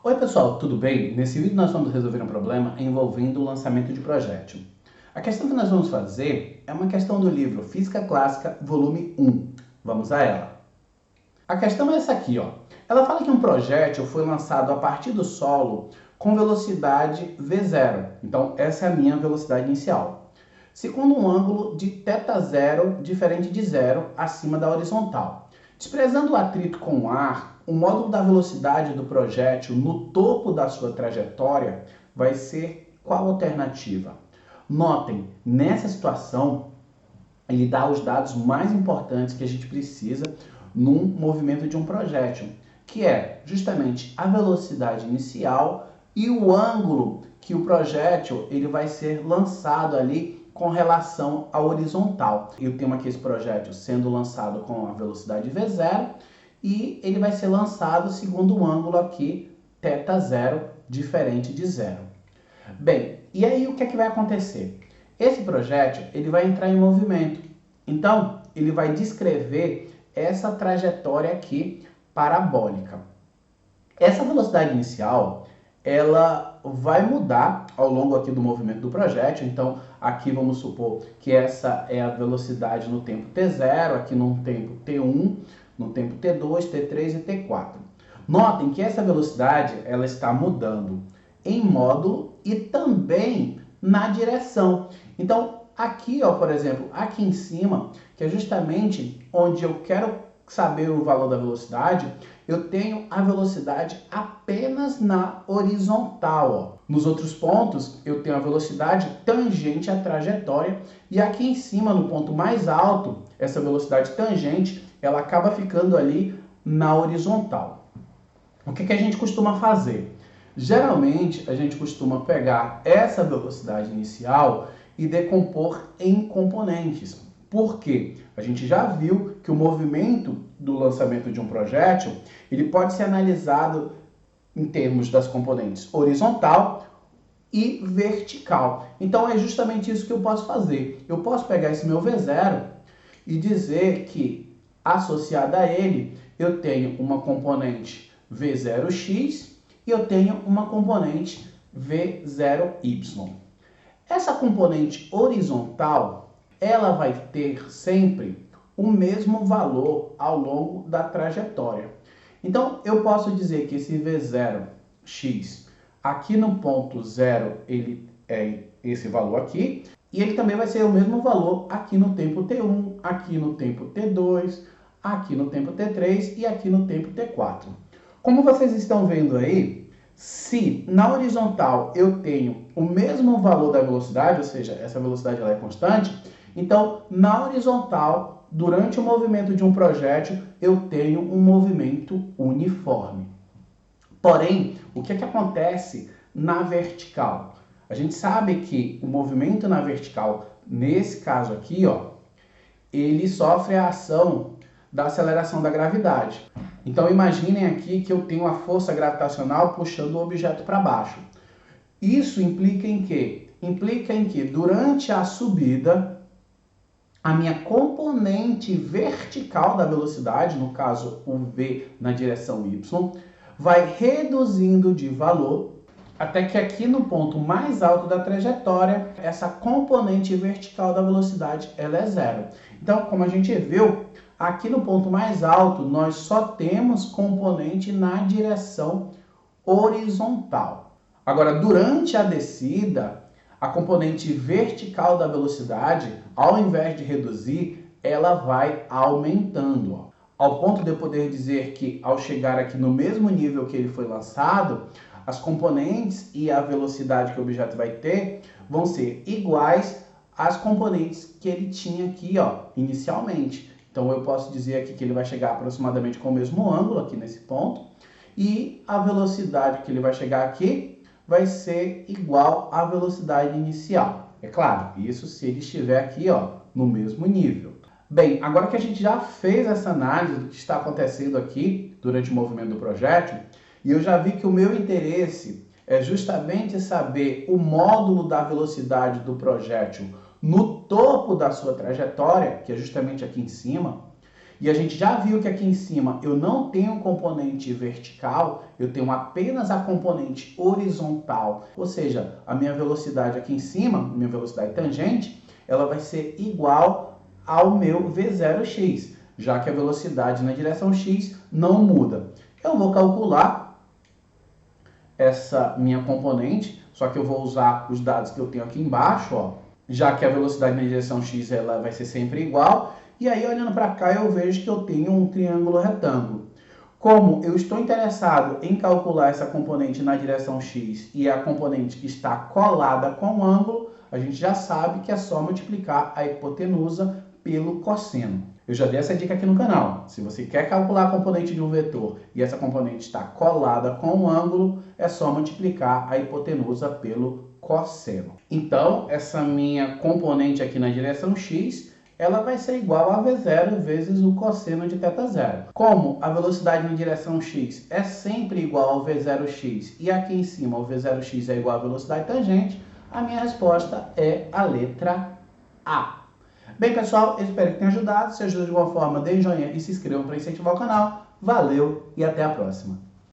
Oi pessoal, tudo bem? Nesse vídeo nós vamos resolver um problema envolvendo o lançamento de projétil. A questão que nós vamos fazer é uma questão do livro Física Clássica, volume 1. Vamos a ela. A questão é essa aqui, ó. Ela fala que um projétil foi lançado a partir do solo com velocidade v0. Então, essa é a minha velocidade inicial. Segundo um ângulo de θ0 diferente de zero acima da horizontal. Desprezando o atrito com o ar, o módulo da velocidade do projétil no topo da sua trajetória vai ser qual alternativa? Notem, nessa situação, ele dá os dados mais importantes que a gente precisa num movimento de um projétil, que é justamente a velocidade inicial e o ângulo que o projétil ele vai ser lançado ali com relação à horizontal. Eu tenho aqui esse projétil sendo lançado com a velocidade v0 e ele vai ser lançado segundo um ângulo aqui, θ0, diferente de zero. Bem, e aí o que é que vai acontecer? Esse projétil ele vai entrar em movimento. Então, ele vai descrever essa trajetória aqui parabólica. Essa velocidade inicial, ela vai mudar ao longo aqui do movimento do projétil. Então, aqui vamos supor que essa é a velocidade no tempo t0, aqui no tempo t1, no tempo t2, t3 e t4. Notem que essa velocidade ela está mudando em módulo e também na direção. Então, aqui, ó, por exemplo, aqui em cima, que é justamente onde eu quero saber o valor da velocidade, eu tenho a velocidade apenas na horizontal. Ó. Nos outros pontos, eu tenho a velocidade tangente à trajetória e aqui em cima, no ponto mais alto, essa velocidade tangente, ela acaba ficando ali na horizontal. O que a gente costuma fazer? Geralmente, a gente costuma pegar essa velocidade inicial e decompor em componentes. Por quê? A gente já viu que o movimento do lançamento de um projétil, ele pode ser analisado em termos das componentes horizontal e vertical. Então, é justamente isso que eu posso fazer. Eu posso pegar esse meu V0 e dizer que, associada a ele, eu tenho uma componente V0x e eu tenho uma componente V0y. Essa componente horizontal, ela vai ter sempre o mesmo valor ao longo da trajetória. Então, eu posso dizer que esse V0x, aqui no ponto 0, ele é esse valor aqui, e ele também vai ser o mesmo valor aqui no tempo t1, aqui no tempo t2, aqui no tempo t3 e aqui no tempo t4. Como vocês estão vendo aí, se na horizontal eu tenho o mesmo valor da velocidade, ou seja, essa velocidade ela é constante, então na horizontal, durante o movimento de um projétil, eu tenho um movimento uniforme. Porém, o que acontece na vertical? A gente sabe que o movimento na vertical, nesse caso aqui, ó, ele sofre a ação da aceleração da gravidade. Então imaginem aqui que eu tenho a força gravitacional puxando o objeto para baixo. Isso implica em quê? Implica em que durante a subida, a minha componente vertical da velocidade, no caso o v na direção y, vai reduzindo de valor até que aqui no ponto mais alto da trajetória, essa componente vertical da velocidade ela é zero. Então, como a gente viu, aqui no ponto mais alto, nós só temos componente na direção horizontal. Agora, durante a descida, a componente vertical da velocidade, ao invés de reduzir, ela vai aumentando. Ó. Ao ponto de eu poder dizer que, ao chegar aqui no mesmo nível que ele foi lançado, as componentes e a velocidade que o objeto vai ter vão ser iguais às componentes que ele tinha aqui, ó, inicialmente. Então, eu posso dizer aqui que ele vai chegar aproximadamente com o mesmo ângulo aqui nesse ponto e a velocidade que ele vai chegar aqui vai ser igual à velocidade inicial. É claro, isso se ele estiver aqui, ó, no mesmo nível. Bem, agora que a gente já fez essa análise do que está acontecendo aqui durante o movimento do projétil, e eu já vi que o meu interesse é justamente saber o módulo da velocidade do projétil no topo da sua trajetória, que é justamente aqui em cima, E a gente já viu que aqui em cima eu não tenho componente vertical, eu tenho apenas a componente horizontal. Ou seja, a minha velocidade aqui em cima, minha velocidade tangente, ela vai ser igual ao meu V0x, já que a velocidade na direção x não muda. Eu vou calcular essa minha componente, só que eu vou usar os dados que eu tenho aqui embaixo, ó, já que a velocidade na direção x ela vai ser sempre igual. E aí, olhando para cá, eu vejo que eu tenho um triângulo retângulo. Como eu estou interessado em calcular essa componente na direção x e a componente está colada com o ângulo, a gente já sabe que é só multiplicar a hipotenusa pelo cosseno. Eu já dei essa dica aqui no canal. Se você quer calcular a componente de um vetor e essa componente está colada com o ângulo, é só multiplicar a hipotenusa pelo cosseno. Então, essa minha componente aqui na direção x, ela vai ser igual a V0 vezes o cosseno de θ0. Como a velocidade na direção x é sempre igual ao V0x e aqui em cima o V0x é igual à velocidade tangente, a minha resposta é a letra A. Bem, pessoal, eu espero que tenha ajudado. Se ajudou de alguma forma, dê joinha e se inscrevam para incentivar o canal. Valeu e até a próxima.